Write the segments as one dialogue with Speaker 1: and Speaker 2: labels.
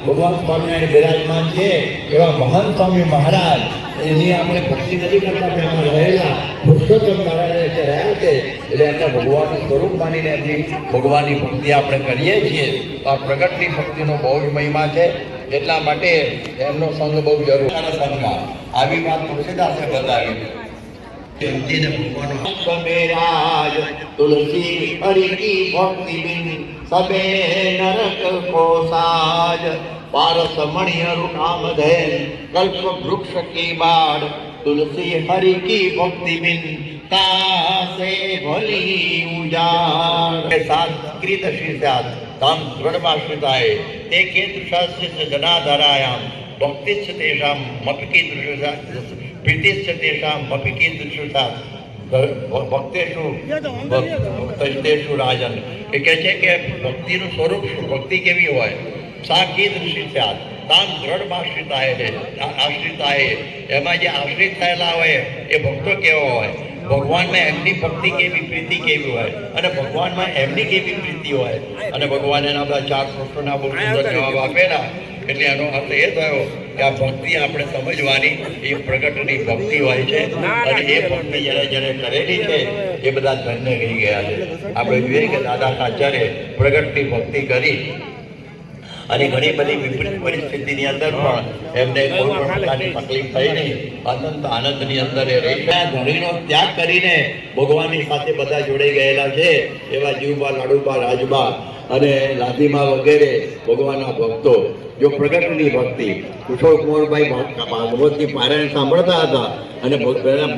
Speaker 1: ભગવાન સ્વામિનારાયણ બિરાજમાન છે એવા મહાન સ્વામી મહારાજ એની આપણે ભક્તિ નથી કરતા, એમાં રહેલા પુરુષોત્તમ નારાયણ રહ્યા છે એટલે એમના ભગવાનનું સ્વરૂપ માનીને એમની ભગવાનની ભક્તિ આપણે કરીએ છીએ. તો આ પ્રગટની ભક્તિનો બહુ જ મહિમા છે, એટલા માટે એમનો સંગ બહુ જરૂર. સંગ આવી વાત તુલસીદાસે બતાવી. तुलसी हरि की भक्ति बिन सबे नरक को साज पारस मणियरु कामधेन कल्प वृक्ष की बाढ़ तुलसी हरि की भक्ति बिन कासे भली उजाड़ संस्कृत शीर्षात ताम दृढ़माश्रिताय ते केतुशास्त्र जनाधरायाम भक्तिश्च तेषां मपिकी दृश्यता प्रीतिश्च तेषां मपिकी दृश्यता ભક્તેશુ ભક્તેશુ રાજન એ કહે છે કે ભક્તિનું સ્વરૂપ શું, ભક્તિ કેવી હોય. સાકી દૃષ્ટિ સ્યાત તામ દ્રઢ આશ્રિતાય એમાં જે આશ્રિત થયેલા હોય એ ભક્તો કેવા હોય, ભગવાનમાં એમની ભક્તિ કેવી, પ્રીતિ કેવી હોય અને ભગવાનમાં એમની કેવી પ્રીતિ હોય. અને ભગવાન એના બધા 4 પ્રશ્નોના બહુ સુંદર જવાબ આપેલા. એટલે એનો અર્થ એ થયો કે આ ભક્તિ આપણે સમજવાની એ પ્રગટની ભક્તિ હોય છે અને એ ભક્તિ જેને કરેલી છે એ બધા ધન્ય થઈ ગયા છે. આપણે જોઈએ કે દાદા આચાર્ય પ્રગટની ભક્તિ કરી અને ઘણી બધી વિપરીત પરિસ્થિતિની અંદર પણ એમને કોઈ પણ પ્રકારની તકલીફ થઈ નહીં, અનંત આનંદની અંદર એ રહી ગયા. ધણીનો ત્યાગ કરીને ભગવાનની સાથે બધા જોડાઈ ગયેલા છે એવા જીવબા, લાડુબા, રાજબા અને લાધીમા વગેરે ભગવાનના ભક્તો. જો પ્રગટની ભક્તિ કુશળ કુંવરભાઈ ભાગવતની પારાયણ સાંભળતા હતા અને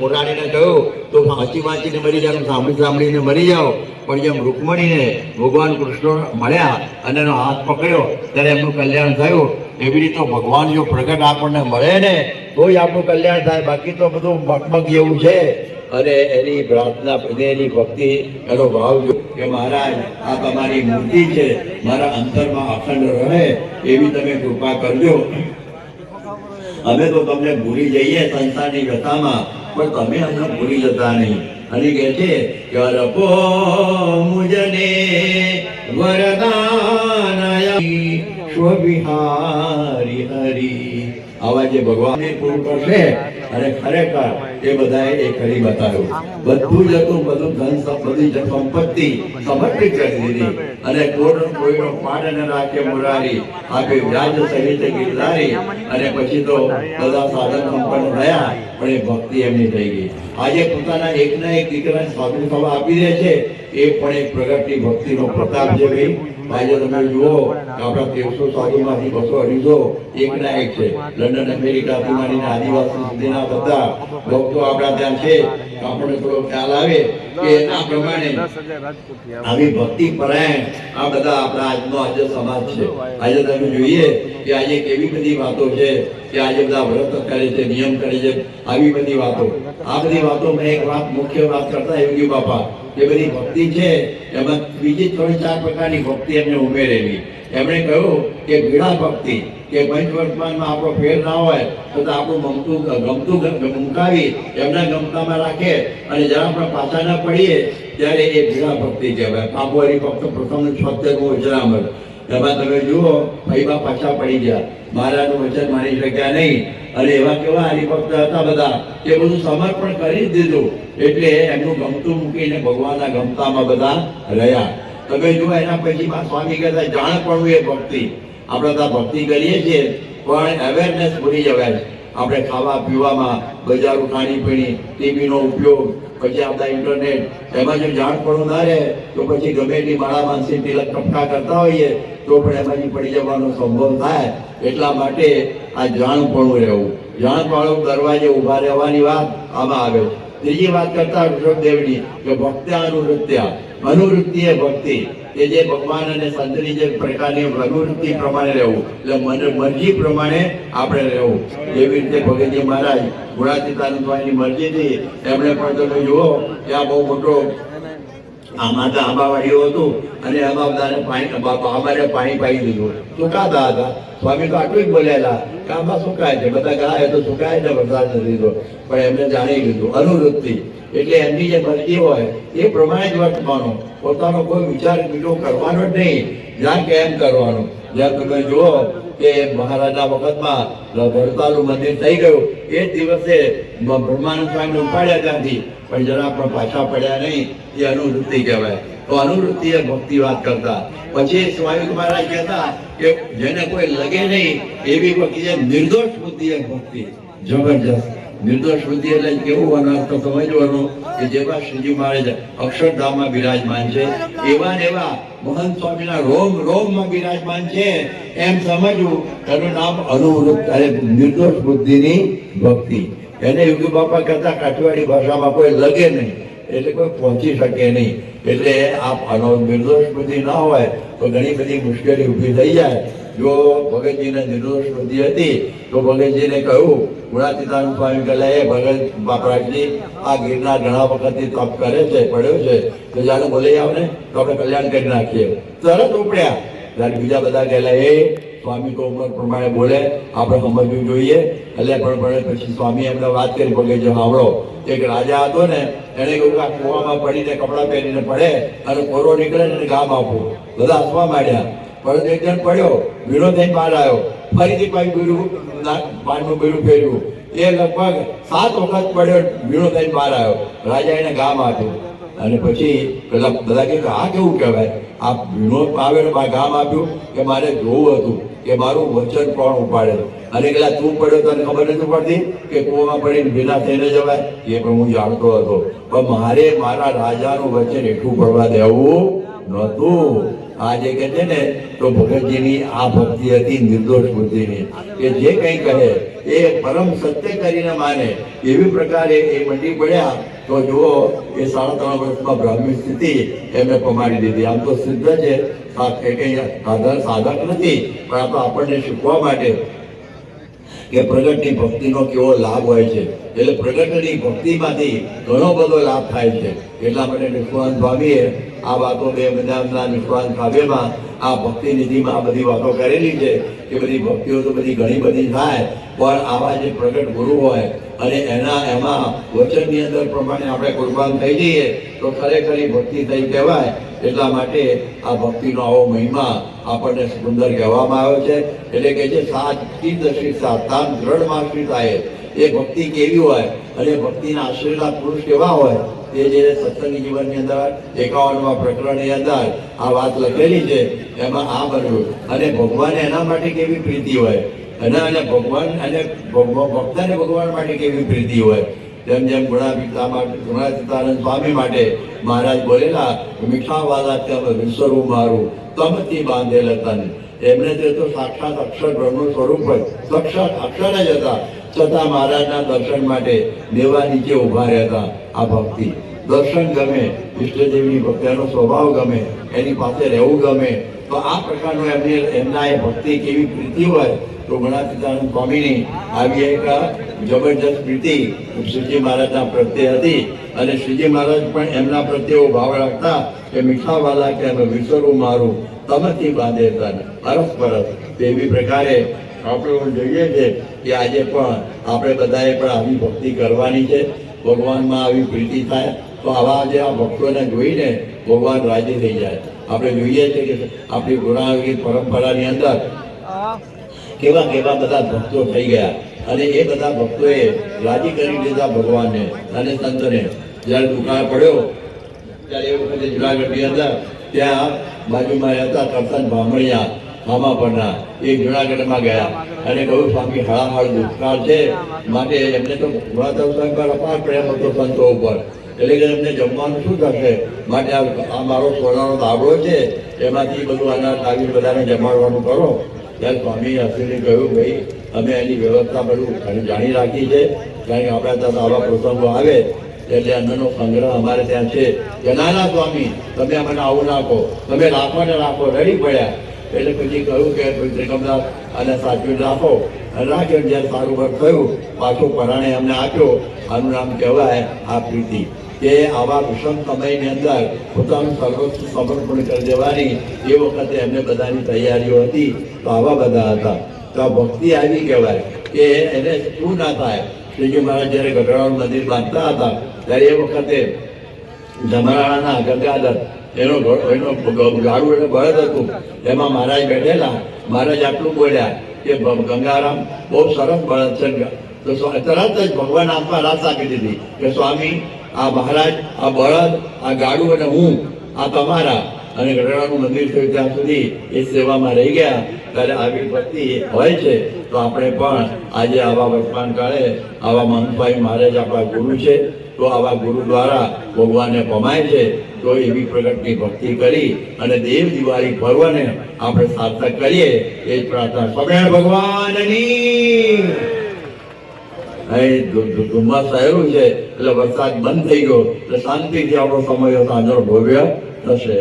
Speaker 1: પુરાણીને કહ્યું તો વાંચીને મરી જાઓ, સાંભળીને મરી જાઓ. પણ જેમ રૂકમણીને ભગવાન કૃષ્ણ મળ્યા અને એનો હાથ પકડ્યો ત્યારે એમનું કલ્યાણ થયું. એવી રીતે ભગવાન જો પ્રગટ આપણને મળે ને તો જ આપણું કલ્યાણ થાય, બાકી તો બધું મગમગ જેવું છે. અને એની પ્રાર્થના, એની ભક્તિ, એનો ભાવ કે મહારાજ આ તમારી મૂર્તિ છે, મારા અંતરમાં અખંડ રહે એવી તમે કૃપા કરજો. અમે તો તમને ભૂલી જઈએ સંસારની વ્યથામાં, પણ તમે અમને ભૂલી જતા નહીં. અને કહે છે કે રપો મુજને વરદાન સ્વવિહારી હરી. આવા જે ભગવાનને પૂરું કરશે અને ખરેખર એ બધાએ એ કરી બતાવ્યું. બધું જ હતું, બધું ધન બધી સંપત્તિ સમર્પિત કરી દીધી અને કોઈનો પાડ ન રાખે મુરારી આપે વ્યાજ સહિત ગીરધારી. અને પછી તો બધા સાધન સંપન્ન થયા પણ એ ભક્તિ એમની થઈ ગઈ. આજે પોતાના એકના એક દીકરાને સાધુ થવા આપી દે છે એ પણ એક પ્રગટની ભક્તિનો પ્રતાપ છે. ભાઈ આજે તમે જુઓ કે આપણા 1300 સાધુમાંથી 200-250 એકના એક છે. લંડન, અમેરિકાથી માંડીને આદિવાસી સુધીના બધા ભક્તો આપણા ત્યાં છે. આપણને થોડો ખ્યાલ આવે કે એના પ્રમાણે આવી ભક્તિ પરાયણ આ બધા આપણા આજે સમાજ છે. આજે તમે જોઈએ કે આજે કેવી બધી વાતો છે કે આજે બધા વ્રત કરે છે, નિયમ કરે છે, આવી બધી વાતો. આ બધી વાતોમાં એક વાત, મુખ્ય વાત કરતા યોગી બાપા એ બધી ભક્તિ છે એમાં બીજી 3-4 પ્રકારની ભક્તિ એમને ઉમેરેલી. એમણે કહ્યું કે પીડા ભક્તિ કે પંચવર્તમાનમાં આપણો ફેર ના હોય તો આપણું ગમતું મુકાવી એમના ગમતામાં રાખે અને જરા આપણે પાછા ના પડીએ ત્યારે એ પીડા ભક્તિ કહેવાય. પાપવાળી ભક્ત પ્રથમનું 76મું વચનામૃત. એમાં તમે જુઓ ભાઈબા પાછા પડી ગયા, મહારાજનું વચન માની શક્યા નહીં અને એવા કેવા હરિભક્ત હતા બધા એ બધું સમર્પણ કરી જ દીધું. એટલે એમનું ગમતું મૂકીને ભગવાનના ગમતામાં બધા રહ્યા. તમે જુઓ એના પછી સ્વામી કહેતા જાણપણું એ ભક્તિ. આપણે ત્યાં ભક્તિ કરીએ છીએ પણ અવેરનેસ ભૂલી જવાય છે. આપણે ખાવા પીવામાં, બજારો, ખાણીપીણી, ટીવીનો ઉપયોગ, પછી આપણા ઇન્ટરનેટ, એમાં જો જાણપણું ના રહે તો પછી ગમે એટલી માળા માનસી તિલક કપટા કરતા હોઈએ તો પણ એમાંથી પડી જવાનો સંભવ થાય. એટલા માટે આ જાણપણું રહેવું, જાણપણું દરવાજે ઊભા રહેવાની વાત આમાં આવે છે. ત્રીજી વાત કરતા ઋષભદેવની કે ભક્ત્યાનુવૃત્ત્યા, અનુવૃત્તિ એ ભક્તિ કે જે ભગવાન અને સંતની જે પ્રકારની પ્રવૃત્તિ પ્રમાણે રહેવું, એટલે મરજી પ્રમાણે આપણે રહેવું. એવી રીતે ભગતજી મહારાજ ગુણાતીતાનંદ સ્વામીની મરજીથી એમણે પણ તમે જુઓ કે આ બહુ મોટો આમાં તો આંબાવાડીઓ હતું અને એમાં બધાને પાણી પાઈ દીધું, સુકાતા હતા. સ્વામી તો આટલું જ બોલેલા કે આમાં સુકાય છે, બધા ગાય તો સુકાય છે, વરસાદ નથી તો. પણ એમને જાણી લીધું અનુવૃત્તિ, એટલે એમની જે મરજી હોય એ પ્રમાણે જ વર્તવાનું, પોતાનો કોઈ વિચાર બીજો કરવાનો જ નહીં, જ્યાં કેમ કરવાનું. જ્યાં તમે જુઓ કે મહારાજના વખતમાં ભરતાનું મંદિર થઈ ગયું, એ દિવસે બ્રહ્માનંદ સ્વામીને ઉપાડ્યા ત્યાંથી, પણ જરા પણ પાછા પડ્યા નહીં. એ અનુવૃત્તિ કહેવાય. તો અનુવૃત્તિ એ ભક્તિ વાત કરતા. પછી સ્વામી મહારાજ કહેતા કે જેને કોઈ લગે નહીં એવી ભક્તિ છે નિર્દોષ બુદ્ધિ એ ભક્તિ. જબરજસ્ત નિર્દોષ બુદ્ધિ એટલે કેવું અર્થ સમજવાનું કે જેવા શ્રીજી મહારાજ અક્ષરધામમાં બિરાજમાન છે એવા ને એવા મહંત સ્વામીના રોમ રોમમાં બિરાજમાન છે એમ સમજવું. એનું નામ અનુવૃત્તિ, નિર્દોષ બુદ્ધિની ભક્તિ. એને યોગી બાપા કહેતા કાઠિયાવાડી ભાષામાં કોઈ લગે નહીં એટલે કોઈ પહોંચી શકે નહીં. એટલે આ નિર્દોષ બુદ્ધિ ના હોય તો ઘણી બધી મુશ્કેલી ઊભી થઈ જાય. જો ભગતજીને નિર્દોષ બુદ્ધિ હતી તો ભગતજીને કહ્યું, ગુણાતીતાનંદ સ્વામી કહેલા એ ભગત બાપરાજજી આ ગિરનાર ઘણા વખતથી તપ કરે છે, પડ્યો છે, તો જાણે બોલાઈ આવ ને તો આપણે કલ્યાણ કરી નાખીએ. તરત ઉપડ્યા. ત્યારે બીજા બધા કહેલા એ સ્વામી તો ઉંમર પ્રમાણે બોલે, આપણે સમજવું જોઈએ. એટલે પણ પછી સ્વામી એમને વાત કરી, ભગતજી સાંભળો, એક રાજા હતો ને એને કહ્યું કે આ કુવામાં પડીને કપડાં પહેરીને પડે અને કોરો નીકળે ને ગામ આપવું. બધા હસવા માંડ્યા. પરંતુ એક જણ પડ્યો, ભીડો થઈને બહાર આવ્યો, ફરીથી પાછું બીડું પાનનું બીડું પહેર્યું. એ લગભગ 7 વખત પડ્યો, ભીડો થઈને બહાર આવ્યો. રાજા એને ગામ આપ્યું. અને પછી પેલા બધા કે આ કેવું કહેવાય, આ ભીણો આવે ને ગામ આપ્યું કે મારે જોવું હતું કે મારું વચન કોણ ઉપાડે. અને પેલા તું પડ્યો તને ખબર નથી પડતી કે કુવામાં પડીને ભીના થઈને જવાય? એ પણ હું જાણતો હતો, પણ મારે મારા રાજાનું વચન એટલું પડવા દેવું નહોતું. આ જે કહે છે ને તો ભગતજીની આ ભક્તિ હતી નિર્દોષ બુદ્ધિની, કે જે કંઈ કહે એ પરમ સત્ય કરીને માને. એવી પ્રકારે એ મંડી પડ્યા તો જુઓ એ 3.5 વર્ષમાં બ્રાહ્મણી સ્થિતિ એમને પમાડી દીધી. આમ તો સિદ્ધ છે, સાધક નથી, પણ આ તો આપણને શીખવા માટે કે પ્રગટની ભક્તિનો કેવો લાભ હોય છે. એટલે પ્રગટની ભક્તિમાંથી ઘણો બધો લાભ થાય છે. એટલા માટે નિષ્ણાંત સ્વામીએ આ વાતો બે મહિનાના નિષ્ણાંત કાવ્યમાં આ ભક્તિ નિધિમાં આ બધી વાતો કરેલી છે કે બધી ભક્તિઓ તો બધી ઘણી બધી થાય, પણ આવા જે પ્રગટ ગુરુ હોય અને એમાં વચનની અંદર પ્રમાણે આપણે કુરબાન થઈ જઈએ તો ખરેખર ભક્તિ થઈ કહેવાય. એટલા માટે આ ભક્તિનો આવો મહિમા આપણને સુંદર કહેવામાં આવ્યો છે. એટલે કે જે 7 દ્રઢમાં આશ્રિત થાય એ ભક્તિ કેવી હોય અને ભક્તિના આશ્રિતના પુરુષ કેવા હોય તે જે સત્સંગી જીવનની અંદર 51મા પ્રકરણની અંદર આ વાત લખેલી છે. એમાં આ બન્યું અને ભગવાને એના માટે કેવી પ્રીતિ હોય અને ભગવાન અને ભક્તને ભગવાન માટે કેવી પ્રીતિ હોય. જેમ જેમ ગુણાતીતાનંદ સ્વામી માટે મહારાજ બોલેલા, મીઠા વાલા ત્યાં વિસરવું મારું તમથી બાંધેલ તન. એમને તો સાક્ષાત અક્ષર બ્રહ્મનું સ્વરૂપ હોય, સાક્ષાત અક્ષર જ હતા, છતાં મહારાજના દર્શન માટે દેવા નીચે ઉભા રહેતા. આ ભક્તિ દર્શન ગમે, ઈષ્ટદેવની ભક્તિનો સ્વભાવ ગમે, એની પાસે રહેવું ગમે. તો આ પ્રકારનું એમના એ ભક્તિ કેવી પ્રીતિ હોય તો ગુણાતીતાનંદ સ્વામીની આવી એક જબરજસ્ત પ્રીતિ શ્રીજી મહારાજના પ્રત્યે હતી. અને શ્રીજી મહારાજ પણ એમના પ્રત્યે ભાવ રાખતા કે મીઠા વાલા કે વિસરવું મારું તમથી બાંધે તન અરસ પરસ. એવી પ્રકારે આપણે જોઈએ છે કે આજે પણ આપણે બધાએ પણ આવી ભક્તિ કરવાની છે. ભગવાનમાં આવી પ્રીતિ થાય તો આવા જે આ ભક્તોને જોઈને ભગવાન રાજી થઈ જાય. આપણે જોઈએ છીએ કે આપણી ગુણાવી પરંપરાની અંદર કેવા કેવા બધા ભક્તો થઈ ગયા અને એ બધા ભક્તોએ રાજી કરી દીધા ભગવાનને અને સંતને. જ્યારે દુકાળ પડ્યો ત્યારે એ વખતે જુનાગઢની અંદર ત્યાં બાજુમાં રહેતા કરતન બામણિયા મામા પરના એ જુનાગઢમાં ગયા અને કહ્યું સ્વામી હળાહળ દુષ્કાળ છે, માટે એમને તો ગુણાતીતાનંદ પર અપાર પ્રેમ હતો સંતો ઉપર. એટલે કે એમને જમવાનું શું થશે, માટે આ મારો સોનાનો દાબડો છે એમાંથી બધું અનાજ આવી બધાને જમાડવાનું કરો. ત્યારે સ્વામી હસીને કહ્યું, ભાઈ અમે એની વ્યવસ્થા બધું જાણી રાખી છે, કારણ કે આપણા ત્યાં આવા પ્રસંગો આવે એટલે અન્નનો સંગ્રહ અમારે ત્યાં છે કે નાના સ્વામી તમે અમને આવું નાખો, તમે રાખો ને રાખો, રડી પડ્યા. એટલે પછી કહ્યું કે ત્રિકમદાસ અને સાચવી રાખો, અને રાખ્યો. જ્યારે સારું વર્ક થયું પાછું પરાણે અમને આપ્યો. આનું નામ કહેવાય આ પ્રીતિ, કે આવા વિષમ સમયની અંદર પોતાનું સર્વસ્વ સમર્પણ કરી દેવાની એ વખતે એમને બધાની તૈયારીઓ હતી. તો આવા બધા હતા. તો આ ભક્તિ આવી કહેવાય કે એને શું ના થાય. શ્રીજી મહારાજ જ્યારે ગઢડાનું મંદિર બાંધતા હતા ત્યારે એ વખતે જમરાળાના ગંગાધર એનો ગાડું એટલે બળદ હતું, એમાં મહારાજ બેઠેલા. મહારાજ આટલું બોલ્યા કે ગંગારામ બહુ સરસ બળદ છે. તો તરત જ ભગવાન આત્મા રાત આપી દીધી કે સ્વામી આ મહારાજ, આ બળદ, આ ગાડું અને હું આ તમારા. અને ગઢડાનું મંદિર થયું ત્યાં સુધી એ સેવામાં રહી ગયા. ત્યારે આવી ભક્તિ હોય છે. તો આપણે પણ આજે આવા વર્તમાન કાળે આવા મહંતભાઈ મહારાજ આપણા ગુરુ છે. તો આવા ગુરુ દ્વારા ભગવાનને પમાય છે. તો એવી પ્રગટની ભક્તિ કરી અને દેવ દિવાળી પર્વને આપણે સાર્થક કરીએ એ જ પ્રાર્થના. સ્વામિનારાયણ ભગવાનની. ધુમ્મસ થયેલું છે એટલે વરસાદ બંધ થઈ ગયો એટલે શાંતિથી આપણો સમય સાંજનો ભવ્ય થશે.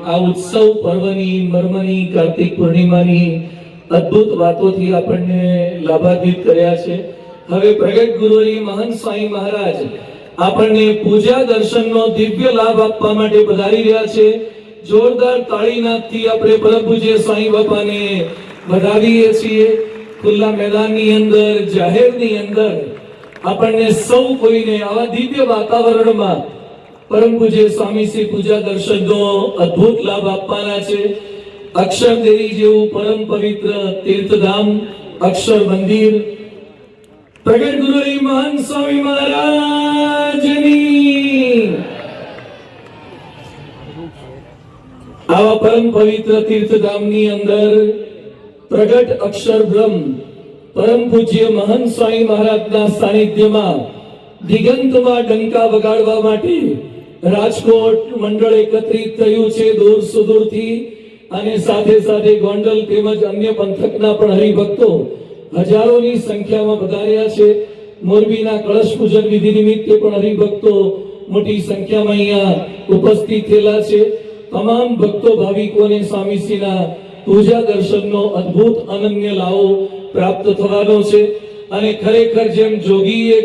Speaker 2: આ ઉત્સવ પર્વની મર્મની કાર્તિક પૂર્ણિમાની અદ્ભુત વાતોથી આપણને લાભાન્વિત કર્યા છે. હવે પ્રગટ ગુરુની મહંત સ્વામી મહારાજ આપણને પૂજા દર્શનનો દિવ્ય લાભ આપવા માટે પધારી રહ્યા છે. જોરદાર તાળીનાદથી આપણે પરમ પૂજ્ય સ્વામી બાપાને વધાવીએ છીએ. ખુલ્લા મેદાનની અંદર, જાહેરની અંદર આપણને સૌ કોઈને આવા દિવ્ય વાતાવરણમાં પરમ પૂજ્ય સ્વામી શ્રી પૂજા દર્શનનો અદ્ભુત લાભ આપવાના છે. અક્ષરદેવી જેવું પરમ પવિત્ર તીર્થધામ અક્ષર મંદિર પ્રગટ ગુરુની મહાન સ્વામી મહારાજની આવા પરમ પવિત્ર તીર્થધામની અંદર પ્રગટ અક્ષર બ્રહ્મ પરમ પૂજ્ય મહાન સ્વામી મહારાજના સાનિધ્યમાં દિગંતમાં ડંકા વગાડવા માટે રાજકોટ મંડળ એકત્રિત થયું છે દૂર સુદૂરથી. અને સાથે સાથે ગોંડલ તેમજ અન્ય પંથકના પણ હરિભક્તો હજારોની સંખ્યામાં પધાર્યા છે. મોરબીના કળશ પૂજન વિધિ નિમિત્તે પણ હરિભક્તો મોટી સંખ્યામાં અહીંયા ઉપસ્થિત થયેલા છે. તમામ ભક્તો ભાવિકોને સ્વામીશ્રીના પૂજા દર્શનનો અદ્ભુત અનન્ય લાવો પ્રાપ્ત થવાનો છે. અને ખરેખર જેમ જોગીએ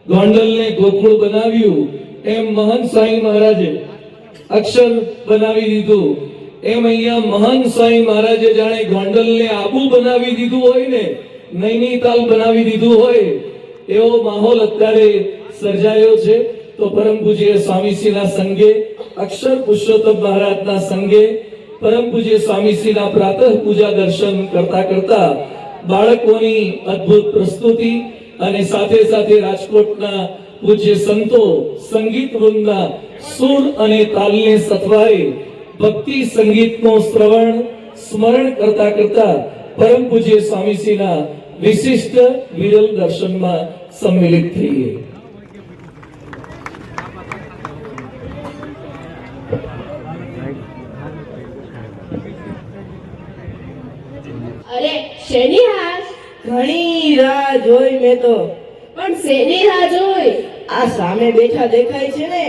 Speaker 2: ગોંડલને ગોકુળ બનાવ્યું એમ મહંત સ્વામી મહારાજે અક્ષર બનાવી દીધું, એમ અહીંયા મહંત સ્વામી મહારાજે જાણે ગોંડલને આબુ બનાવી દીધું હોય ને, નૈનીતાલ બનાવી દીધું હોય એવો માહોલ અત્યારે સર્જાયો છે. તો પરમ પૂજ્ય સ્વામીશ્રીના સંગે, અક્ષર પુરુષોત્તમ મહારાજના સંગે પરમ પૂજ્ય સ્વામીશ્રીના પ્રાતઃ પૂજા દર્શન કરતા કરતા બાળકોની અદ્ભુત પ્રસ્તુતિ અને સાથે સાથે રાજકોટના પૂજ્ય સંતો સંગીત વૃંદના સુર અને તાલને સથવારે ભક્તિ સંગીતનું શ્રવણ સ્મરણ કરતા કરતા પરમ પૂજ્ય સ્વામીશ્રીના વિશિષ્ટ વિરલ દર્શનમાં સંમિલિત થઈએ.
Speaker 3: અરે શેની હાસ?
Speaker 4: ઘણી રાહ જોઈ મેં તો.
Speaker 3: પણ શેની રાહ જોઈ?
Speaker 4: આ સામે બેઠા દેખાય છે ને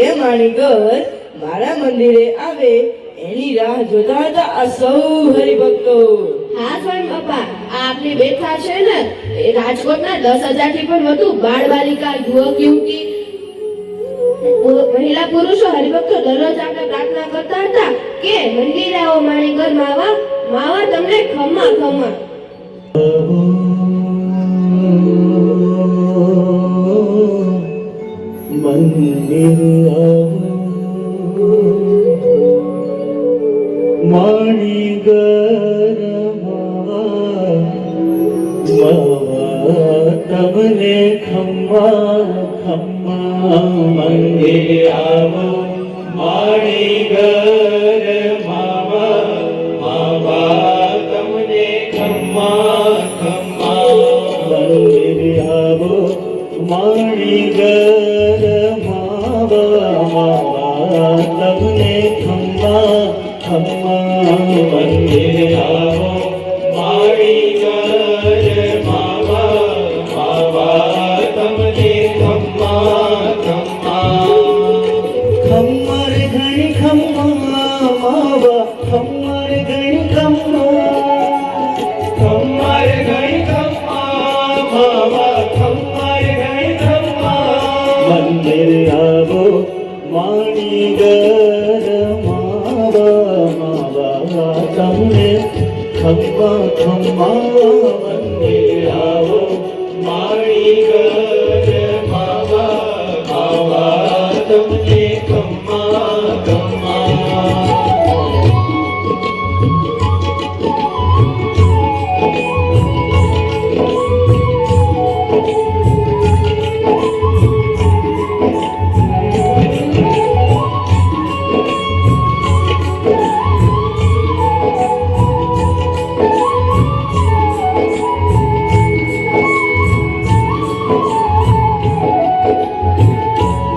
Speaker 4: એ માણીગર મારા મંદિરે આવે એની રાહ જોતા હતા આ સૌ હરિભક્તો.
Speaker 3: હા સ્વામી બાપા, આ આપની બેઠા છે ને એ રાજકોટના 10,000 થી પણ વધુ બાળ બાલિકા, યુવક યુવતી, મહિલા પુરુષો હરિભક્તો દરરોજ આપણે પ્રાર્થના કરતા હતા કે મંદિરે આવો માણીગર માવા માવા તમને ખમ્મા ખમ્મા.
Speaker 2: મંદિર માણીગર માવા તમને ખમ્મા ખમ્મા. મંદિર આવો માણીગર માવા માવા તમને ખમ્મા ખમ્મા. મંદિર આવો માણીગર માવા માવા તમને ખમ્મા ખમ્મા. મંદિર આવો માણીગર માવા ખમ્મા ગઈ ખમ્મા
Speaker 5: મંદિર આવો માણી ઘર માવા તમને ખમ્મા ખમ્મા મંદિર આવો
Speaker 2: મારી ઘર માવા તમને ખમ્મા ખમ્મા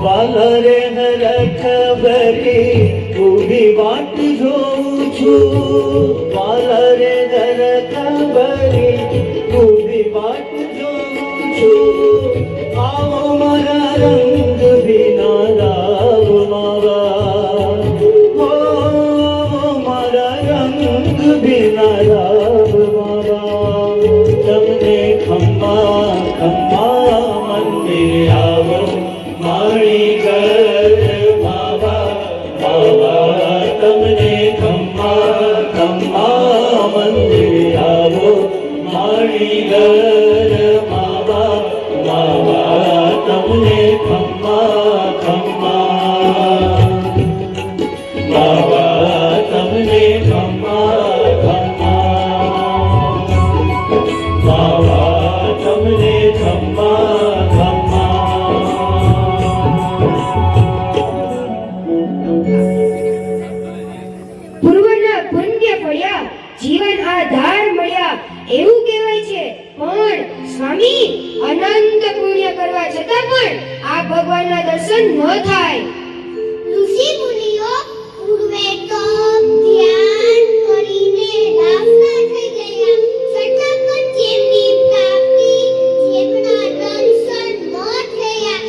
Speaker 5: વાલરે હરખ ભરી ઊભી વાટ જોઉં છું વાલરે હરખ ભરી ઊભી વાટ જોઉં છું આવો મારા રંગ વિના રાવ માવા હો મારા રંગ વિના રાવ માવા તમને ખમ્મા ખમ્મા મંદિર આવો મારી ઘર માવા તમને ખમ્મા ખમ્મા મંદિર આવો મારી ઘર માવા તમને ખમ્મા ખમ્મા માવા તમને ખમ્મા ખમ્મા માવા તમને ખમ્મા ખમ્મા
Speaker 3: પૂર્વના પુણ્ય ફળ્યા જીવન આધાર મળ્યા એવું કહેવાય છે પણ સ્વામી અનંત પુણ્ય કરવા છતાં પણ આ ભગવાનના દર્શન ન થાય
Speaker 6: ઋષિ મુનિઓ પૂર્વે તો ધ્યાન કરીને દાસના થઈ ગયા છતાં પણ જેમની પ્રાપ્તિ જેમના દર્શન ન થયા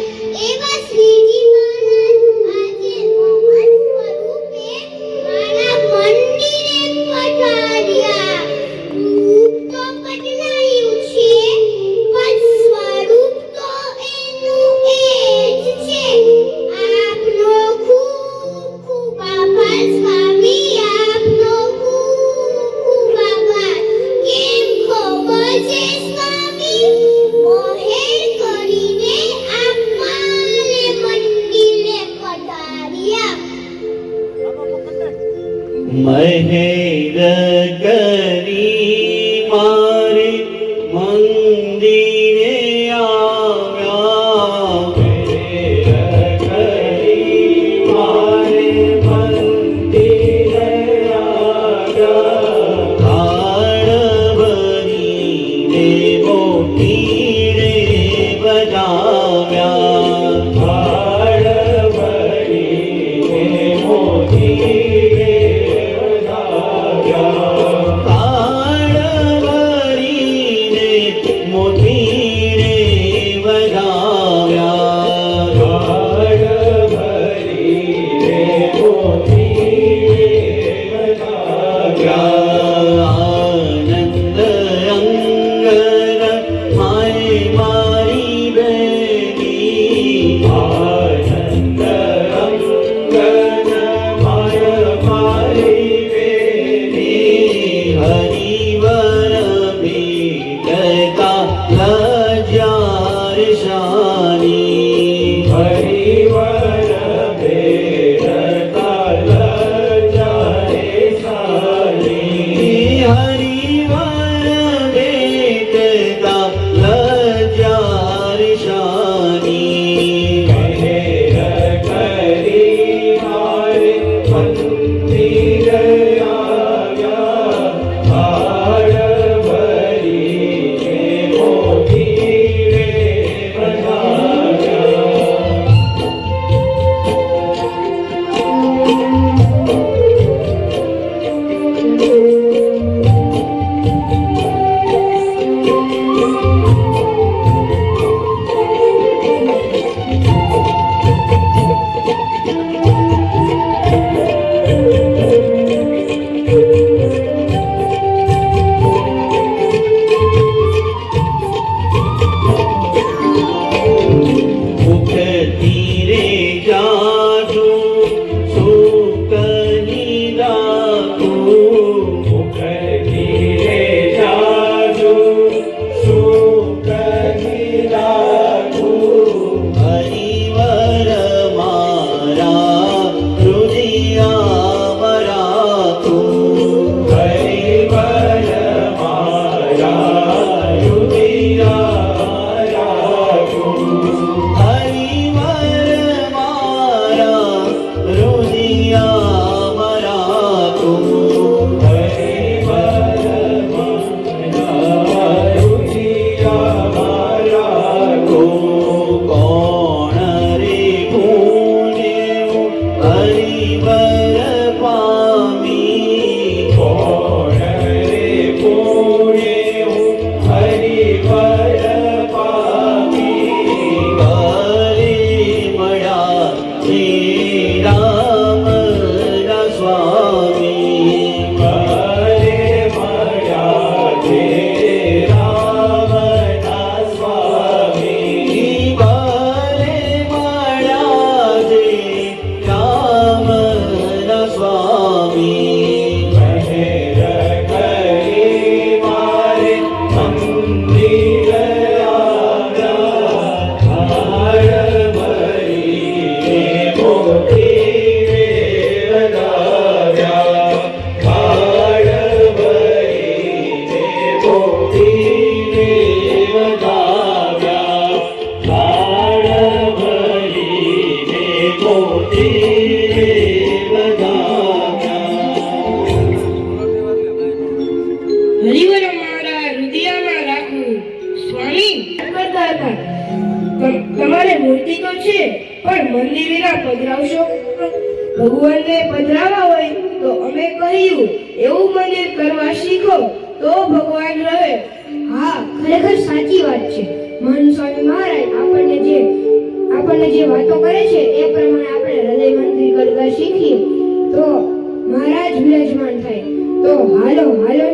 Speaker 6: એવા શ્રીજી મહારાજ આજે મોહન સ્વરૂપે મારા મંદિરે પધાર્યા રૂપ તો બદલાયું છે પણ સ્વરૂપ તો એનું એ જ છે આપનો ખૂબ ખૂબ આભાર સ્વામી આપનો ખૂબ ખૂબ આભાર કેમ ખબર છે સ્વામી મોહેર કરીને આપ મારે મંદિરે પધાર્યા
Speaker 5: મહેર કરી મારે મંદિરે આવ્યા મહેર કરી મારે મંદિરે આવ્યા આળવરીને મોટી રે બજાવ્યા આળવરીને મોટી રે બજાવ્યા તો કોણ રે પુણ્ય હરિબર પામી કોણ રે પુણ્ય હરિબર પામી હરી મળ્યા શ્રી રામ ના સ્વામી હરે મળ્યા છે રામ ના સ્વામી હરે મળ્યા છે રામ ના સ્વામી મહેર કરી મારે મંદિર
Speaker 3: હરિવર મારા હૃદયમાં રાખવું. સ્વામી કરતા હતા, તમારે મૂર્તિ તો છે પણ મંદિર વિના પધરાવશો? ભગવાનને પધરાવા હોય તો અમે કહ્યું એવું મંદિર કરવા શીખો તો ભગવાન રહે. હા, ખરેખર સાચી વાત છે. મહાન સ્વામી મહારાજ આપણને જે વાતો કરે છે એ પ્રમાણે આપણે હૃદય મંદિર કરતા શીખીએ તો મહારાજ વિરાજમાન થાય. તો હાલો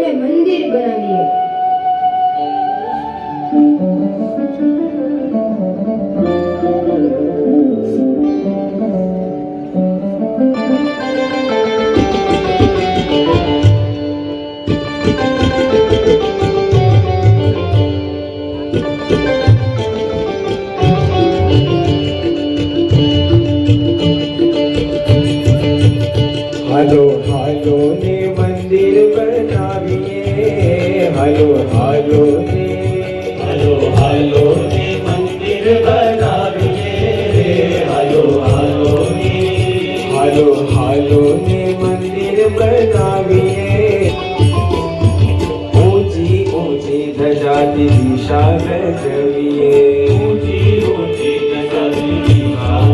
Speaker 3: ને મંદિર બનાવીએ.
Speaker 5: હાલો હાલો ને મંદિર બનાવીએ હાલો હાલો ને મંદિર બનાવીએ હાલો હાલો ને મંદિર બનાવીએ ઊંચી ઊંચી ધજાતી દિશા ગજવીએ ઊંચી ધજાતી દિશા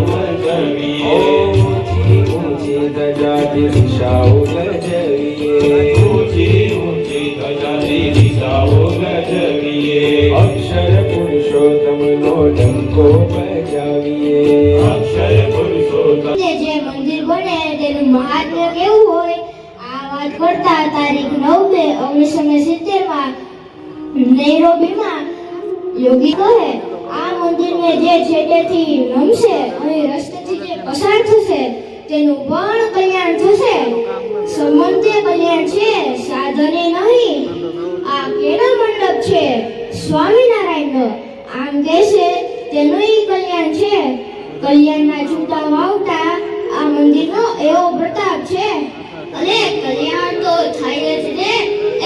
Speaker 5: ગજવીએ ઊંચી ધજાતી દિશાઓ ગજવીએ ઊંચી ધજાતી દિશાઓ ગજવીએ અક્ષર પુરુષોત્તમનો ડંકો બજાવીએ અક્ષર પુરુષોત્તમ
Speaker 6: જે મંદિર બને તેનું મહાત્મ્ય કેવું હોય આ વાત કરતા તારીખ 9/2/1970 માં નૈરોબીમાં યોગી કહે આ મંદિરને જે છેટેથી રમશે અને રસ્તેથી જે પસાર થશે તેનું પણ કલ્યાણ થશે. સંબંધે કલ્યાણ છે, સાધને નહીં. આ કેનો મંડપ છે? સ્વામિનારાયણનો. આમ કહેશે તેનું કલ્યાણ છે. કલ્યાણના છૂટા વાવતા આ મંદિરનો એવો પ્રતાપ છે. અને કલ્યાણ તો થાય જ ને.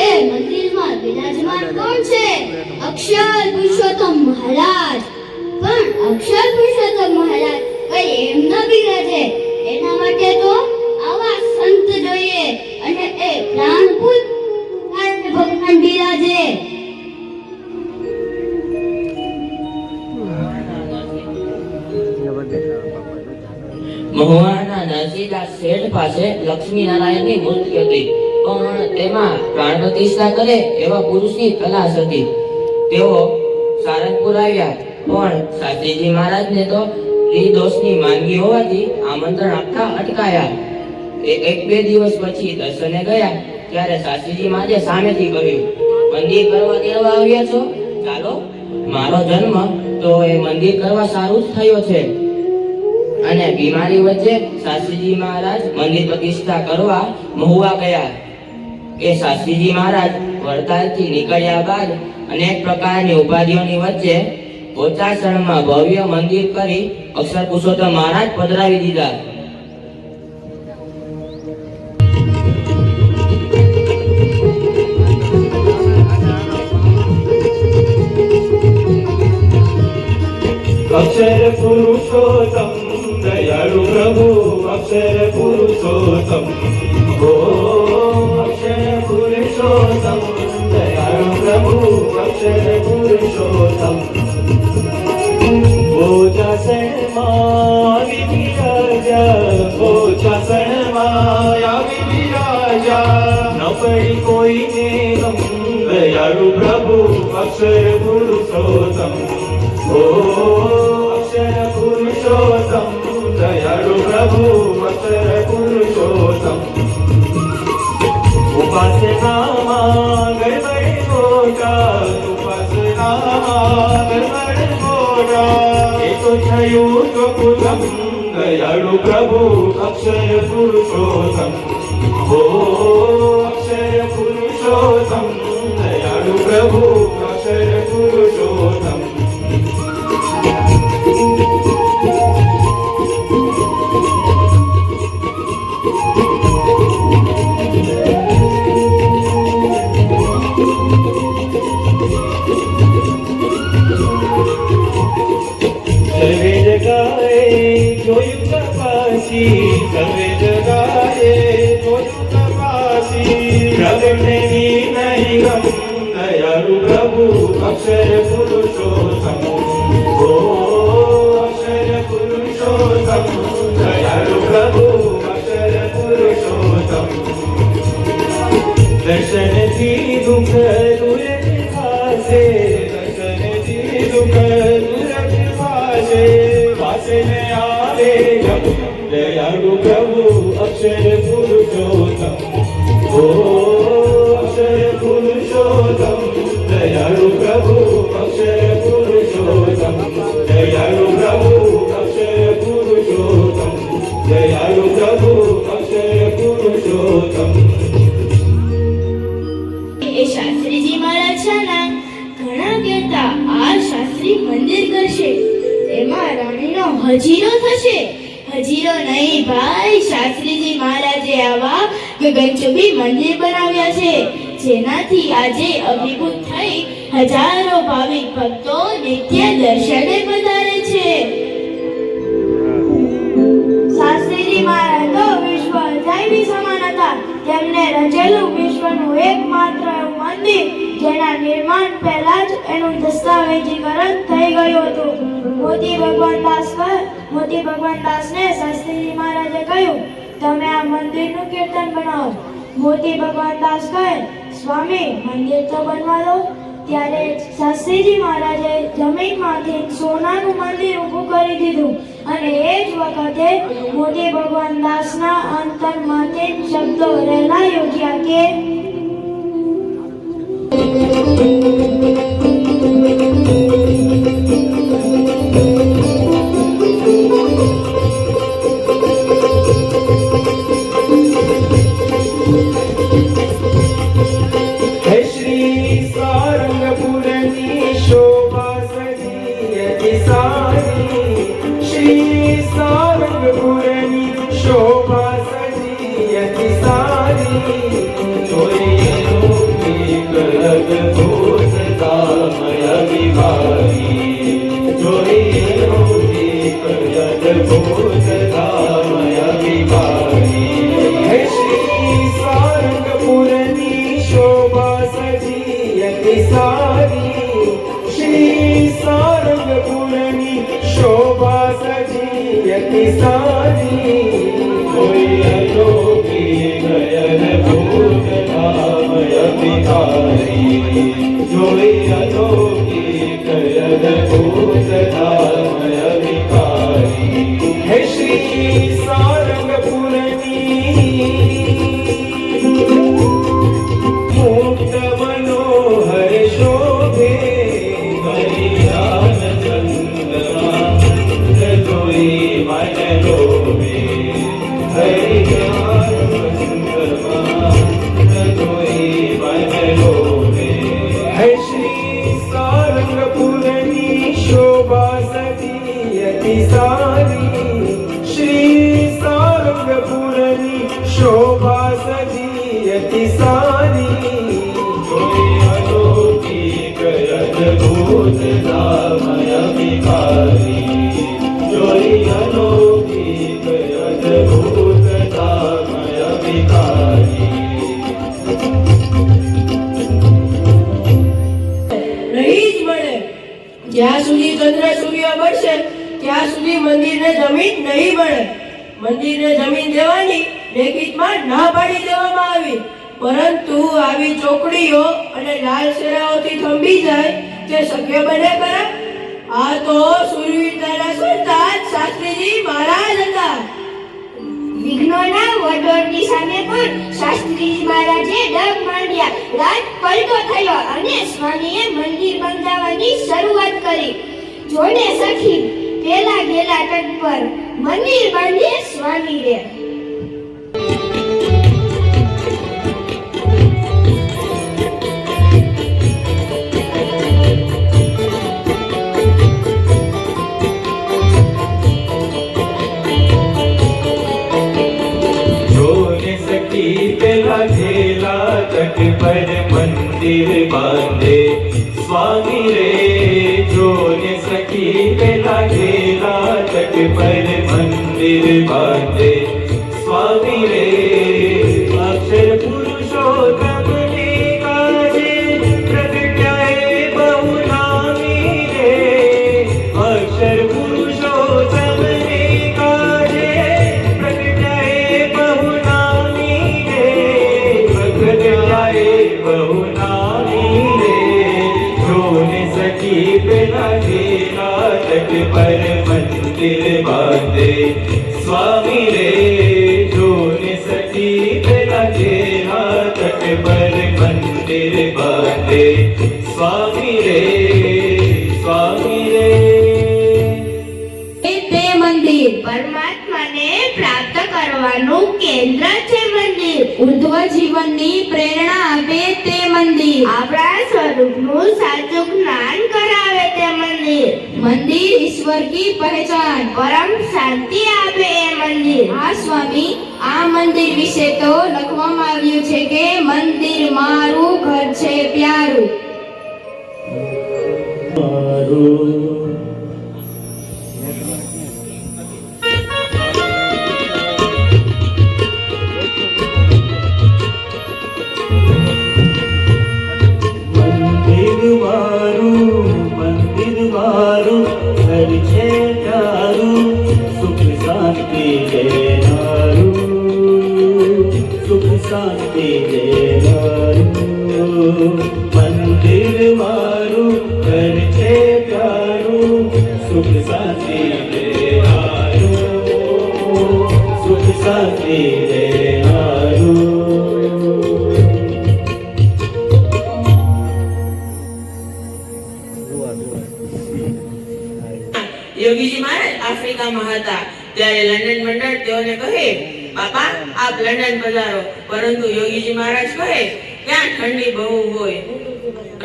Speaker 6: એ મંદિરમાં બિરાજમાન કોણ છે? અક્ષર પુરુષોત્તમ મહારાજ. પણ અક્ષર પુરુષોત્તમ મહારાજ કઈ એમ ન બિરાજે. એના માટે તો આવા સંત જોઈએ અને એ પ્રાણભૂત ભગવાન બિરાજે.
Speaker 7: મહુવાના નરસિંહદાસ શેઠ પાસે લક્ષ્મીનારાયણની મૂર્તિ હતી પણ તેમાં પ્રાણ પ્રતિષ્ઠા કરે એવા પુરુષની તલાશ હતી. તેઓ સારંગપુર આવ્યા પણ શાસ્ત્રીજી મહારાજને તો દોષની માંદગી હોવાથી આમંત્રણ આપતા અટકાયા. એક બે દિવસ પછી દર્શને ગયા ત્યારે શાસ્ત્રીજી મહારાજે સામેથી કહ્યું, મંદિર કરવા તેડવા આવ્યા છો? ચાલો, મારો જન્મ તો એ મંદિર કરવા સારું જ થયો છે. અને બીમારી વચ્ચે શાસ્ત્રીજી મહારાજ મંદિર પ્રતિષ્ઠા કરવા મહુવા ગયા. એ શાસ્ત્રીજી મહારાજ વડતાલથી નીકળ્યા બાદ અનેક પ્રકારની ઉપાધિઓની વચ્ચે પોચાસણમાં ભવ્ય મંદિર કરી અક્ષર પુરુષોત્તમ મહારાજ પધરાવી દીધા.
Speaker 5: અક્ષર પુરુષોત્તમ દયાળુ પ્રભુ અક્ષર પુરુષોત્તમ ઓ અક્ષર પુરુષોત્તમ દયાળુ પ્રભુ અક્ષર પુરુષોત્તમ ઓજાસણમાં આવી બિરાજા, ઓજાસણમાં આવી બિરાજા. ન પડી કોઈને ગમ, દયાળુ પ્રભુ અક્ષર પુરુષોત્તમ. ઓ અક્ષર પુરુષોત્તમ, દયાળુ પ્રભુ અક્ષર પુરુષોત્તમ. ઉપાસનામાં ગડબડ મોટા, ઉપાસનામાં ગડબડ મોટા. એ તો થયું તો કુલમ, દયાળુ પ્રભુ અક્ષર પુરુષોત્તમ. ઓ અક્ષર પુરુષોત્તમ, દયાળુ પ્રભુ અક્ષર પુરુષોત્તમ. સર્વે જગાએ જોયું તપાસી, સર્વે જગાએ જોયું તપાસી. પ્રગટેની નહીં ગમ, દયાળુ પ્રભુ અક્ષર પુરુષોત્તમ. ઓ અક્ષર પુરુષોત્તમ, દયાળુ પ્રભુ અક્ષર પુરુષોત્તમ. દર્શનથી દુઃખ દૂર થશે, દર્શનથી દુઃખ દૂર થશે. વાસને આવે ગમ, દયાળુ પ્રભુ અક્ષર પુરુષોત્તમ. ઓ અક્ષર પુરુષોત્તમ, દયાળુ પ્રભુ અક્ષર પુરુષોત્તમ. દયાળુ પ્રભુ અક્ષર પુરુષોત્તમ. દયાળુ પ્રભુ અક્ષર પુરુષોત્તમ.
Speaker 6: એ શાસ્ત્રીજી મહારાજ છે ને ઘણા કહેતા આ શાસ્ત્રી મંદિર કરશે, એમાં રાણીનો હજીરો થશે. હજીરો નહીં ભાઈ, શાસ્ત્રીજી મહારાજે આવા ગગનચુંબી મંદિર બનાવ્યા છે, જેનાથી આજે અભિભૂત થઈ હજારો ભાવિક ભક્તો નિત્ય દર્શને પધારે છે. શાસ્ત્રીજી મહારાજ તો વિશ્વ અજાયબી સમાન હતા. તેમને રચેલું વિશ્વનું એકમાત્ર એવું મંદિર જેના નિર્માણ પહેલા જ એનું દસ્તાવેજીકરણ થઈ ગયું હતું. મોતી ભગવાન દાસને શાસ્ત્રીજી મહારાજે કહ્યું, તમે આ મંદિરનું કીર્તન બનાવો. મોતી ભગવાન દાસ કહે, સ્વામી મંદિર તો બનવા દો. ત્યારે શાસ્ત્રીજી મહારાજે જમીનમાંથી સોનાનું મંદિર ઊભું કરી દીધું અને એ જ વખતે મોતી ભગવાન દાસના અંતરમાંથી શબ્દો રહેલા યોગ્યા કે
Speaker 4: જ્યાં સુધી ચંદ્ર સૂર્ય બળશે ત્યાં સુધી મંદિરને જમીન નહીં મળે. મંદિરને જમીન દેવાની લેખિતમાં ના પાડી દેવામાં આવી, પરંતુ આવી ચોકડીઓ અને લાલ શેરાઓથી થંભી જાય તે શક્ય બને ખરા? આ તો સુરવીરતાના સંતાન શાસ્ત્રીજી મહારાજ હતા.
Speaker 3: વિઘ્નોના વડોળની સામે પણ શાસ્ત્રીજી મહારાજે ડગ માંડ્યા. રાત પલટો થયો અને સ્વામીએ મંદિર બંધાવવાની શરૂઆત કરી. જોડે સખી પેલા ગેલા તટ પર મંદિર બાંધે સ્વામી રે.
Speaker 5: पेला घेला तट पर मंदिर बांधे स्वामी रे, जोने सखी पेला घेला तट पर मंदिर बांधे स्वामी रे। अक्षर पुरुषोत्तम ने काजे प्रगटाए बहु नामी रे, अक्षर पुरुषोत्तम ने काजे प्रगटाए बहु नामी रे, प्रगटाए बहु नामी रे। जोने सखी पेला घेला तट पर मंदिर बांधे स्वामी रे, जोने सखी पेला घेला तट पर मंदिर बांधे स्वामी रे, स्वामी रे।
Speaker 6: તે મંદિર પરમાત્માને પ્રાપ્ત કરવાનું કેન્દ્ર છે. મંદિર ઉર્ધ્વ જીવનની પ્રેરણા આપે તે મંદિર આપણા સ્વરૂપનું સાચું જ્ઞાન કરાવે તે મંદિર મંદિર ઈશ્વર की पहचान परम શાંતિ આપે એ મંદિર. આ સ્વામી આ મંદિર વિશે તો લખવામાં આવ્યું છે કે મંદિર મારું ઘર છે પ્યારું.
Speaker 5: मंदिर मारू घर छे प्यारू, सुख शांति देनारू, सुख शांति देनारू। मंदिर मारू घर छे प्यारू, सुख शांति देनारू, सुख शांति देनारू।
Speaker 4: યોગીજી મહારાજ આફ્રિકામાં હતા ત્યારે લંડન મંડળ તેઓને કહે, બાપા આપ લંડન પધારો, પરંતુ યોગીજી મહારાજ કહે ત્યાં ઠંડી બહુ હોય.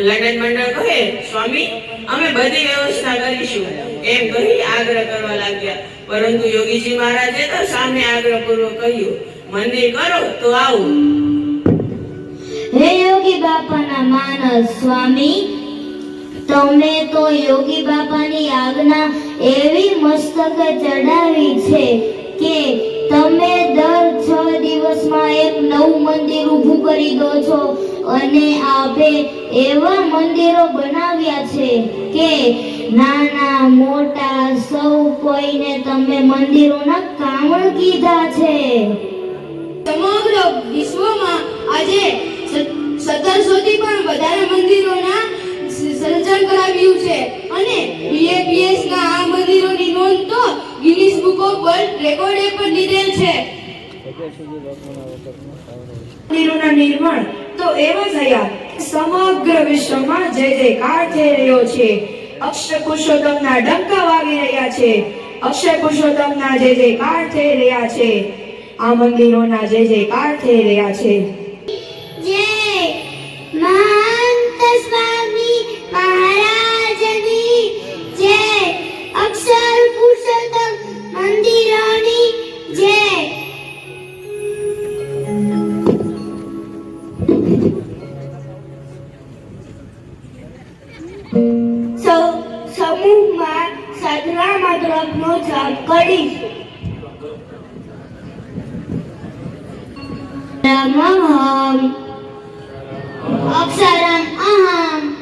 Speaker 4: લંડન મંડળ કહે, સ્વામી અમે બધી વ્યવસ્થા કરીશું એમ કહી આગ્રહ કરવા લાગ્યા, પરંતુ યોગીજી મહારાજે તો સામે આગ્રહપૂર્વક કહ્યું, મંદિર કરો તો આવું.
Speaker 6: હે યોગી બાપાના માનસ સ્વામી, તમે તો યોગી બાપાની આજ્ઞા એવી મસ્તકે ચડાવી છે કે તમે દર 6 દિવસમાં એક નવું મંદિર ઊભું કરી દો છો અને આપે એવા મંદિરો બનાવ્યા છે કે નાના મોટા સૌ કોઈને તમે મંદિરોના કામણ કીધા છે.
Speaker 3: સમગ્ર વિશ્વમાં આજે 1700 થી પણ વધારે મંદિરોના સર્જન કરાવ્યું છે અને BAPS ના આ મંદિરોની નોંધ તો ગિનિસ બુક ઓફ વર્લ્ડ રેકોર્ડે પર લીધેલ છે. મંદિરોના નિર્માણ તો એવા થયા સમગ્ર વિશ્વમાં જય જયકાર થઈ રહ્યો છે. અક્ષય પુરુષોત્તમના ડંકા વાગી રહ્યા છે. અક્ષય પુરુષોત્તમના જય જયકાર થઈ રહ્યા છે. આ મંદિરોના જય જયકાર થઈ રહ્યા છે.
Speaker 6: જય મહંત સ્વામી महाराजनी जय, अक्षर पुरुषोत्तम मंदिरोनी जय। समूहમાં સાધના મંત્રનો જાપ કરી. नमः अक्षरम अहम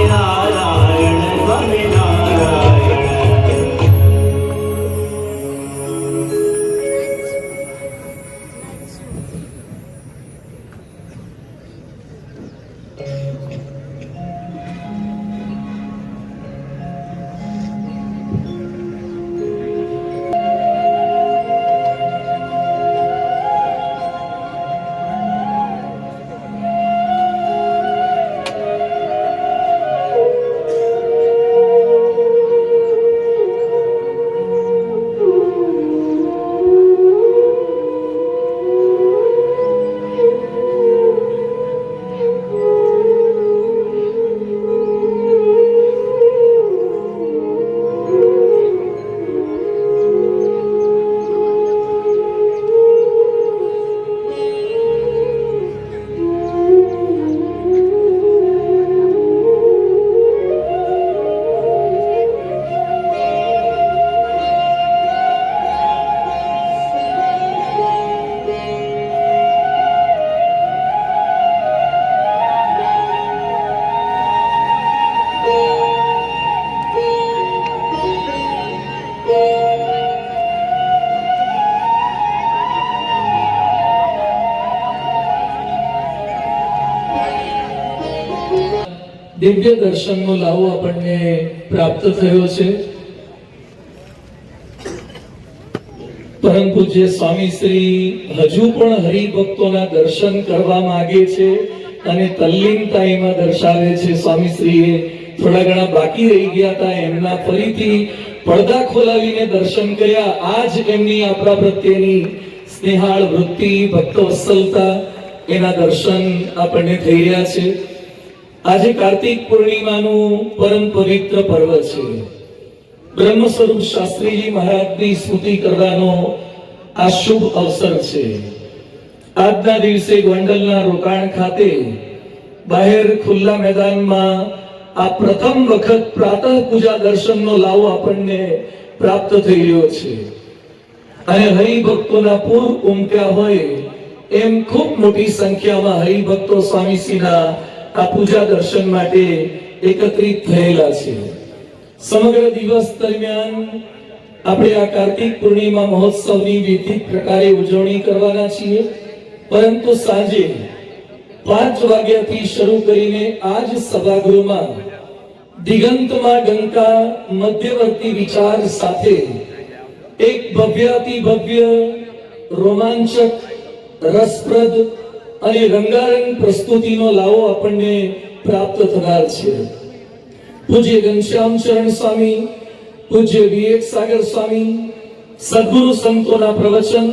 Speaker 5: સ્વામિનારાયણ સ્વામિનારાયણ
Speaker 2: દિવ્ય દર્શનનો લાવો આપણને પ્રાપ્ત થયો છે. પરમ પૂજ્ય સ્વામી શ્રી હજુ પણ હરિભક્તોના દર્શન કરવા માંગે છે અને તલ્લીનતા એમાં દર્શાવે છે. સ્વામી શ્રીએ થોડા ઘણા બાકી રહી ગયા હતા, એમના ફરીથી પડદા ખોલાવીને દર્શન કર્યા. આ જ એમની આપણા પ્રત્યેની સ્નેહાળ વૃત્તિ, ભક્તવત્સલતા, એના દર્શન આપણને થઈ રહ્યા છે. આજે કાર્તિક પૂર્ણિમાનું પરમ પવિત્ર પર્વ છે. બ્રહ્મ સ્વરૂપ શાસ્ત્રીજી મહારાજની સ્તુતિ કરવાનો આ શુભ અવસર છે. આજના દિવસે ગોંડલના રોકાણ ખાતે બહાર ખુલ્લા મેદાનમાં આ પ્રથમ વખત પ્રાતઃ પૂજા દર્શનનો લાવો આપણને પ્રાપ્ત થઈ રહ્યો છે અને હરિભક્તોના પૂર ઉમટ્યા હોય એમ ખૂબ મોટી સંખ્યામાં હરિભક્તો સ્વામીશ્રીના આ પૂજા દર્શન માટે એકત્રિત થયેલા છે. સમગ્ર દિવસ દરમિયાન આપણે આ કાર્તિક પૂર્ણિમા મહોત્સવની વિવિધ પ્રકારે ઉજવણી કરવાના છીએ, પરંતુ સાંજે 5 વાગ્યાથી શરૂ કરીને આજ સભાગૃહમાં દિગંતમાં ડંકા મધ્યવર્તી વિચાર સાથે એક ભવ્યાતિ ભવ્ય, રોમાંચક, રસપ્રદ અને રંગારંગ પ્રસ્તુતિનો લાવો આપણને પ્રાપ્ત થનાર છે. પૂજ્ય ઘનશ્યામ ચરણ સ્વામી, પૂજ્ય વિવેક સાગર સ્વામી, સદગુરુ સંતોના પ્રવચન,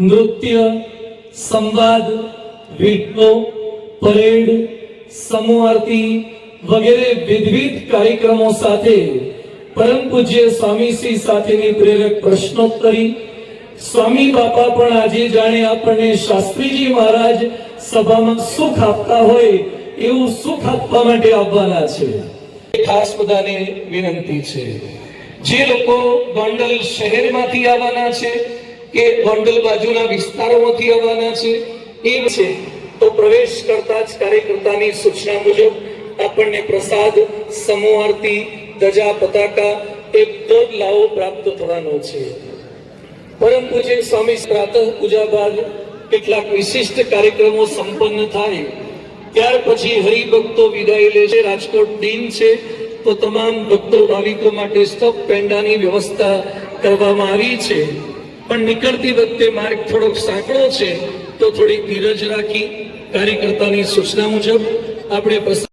Speaker 2: નૃત્ય, સંવાદ, વિડીયો, પરેડ, સમૂહ આરતી વગેરે વિવિધ કાર્યક્રમો સાથે પરમ પૂજ્ય સ્વામીશ્રી સાથેની પ્રેરક પ્રશ્નોત્તરી, સ્વામી બાપા પણ આજે જાણે આપણને શાસ્ત્રીજી મહારાજ સભામાં સુખ આપતા હોય એવું સુખ આપવા માટે આવવાના છે. ખાસ બધાને વિનંતી છે, જે લોકો ગોંડલ શહેરમાંથી આવવાના છે કે ગોંડલ બાજુના વિસ્તારોમાંથી આવવાના છે એ છે તો પ્રવેશ કરતા જ કાર્યકર્તાની સૂચના મુજબ આપણને પ્રસાદ, સમૂહ આરતી, ધજા, પતાકા એ બધો જ લાવો પ્રાપ્ત થવાનો છે. પરમ પૂજ્ય સ્વામી પ્રાતઃ પૂજા બાદ કેટલાક વિશિષ્ટ કાર્યક્રમો સંપન્ન થાય ત્યાર પછી હરિભક્તો વિદાય લે છે. રાજકોટ દિન છે તો તમામ ભક્તો ભાવિકો માટે સ્ટફ પેંડાની વ્યવસ્થા કરવામાં આવી છે, પણ નીકળતી વખતે માર્ગ થોડોક સાંકડો છે તો થોડી ધીરજ રાખી કાર્યકર્તાની સૂચના મુજબ આપણે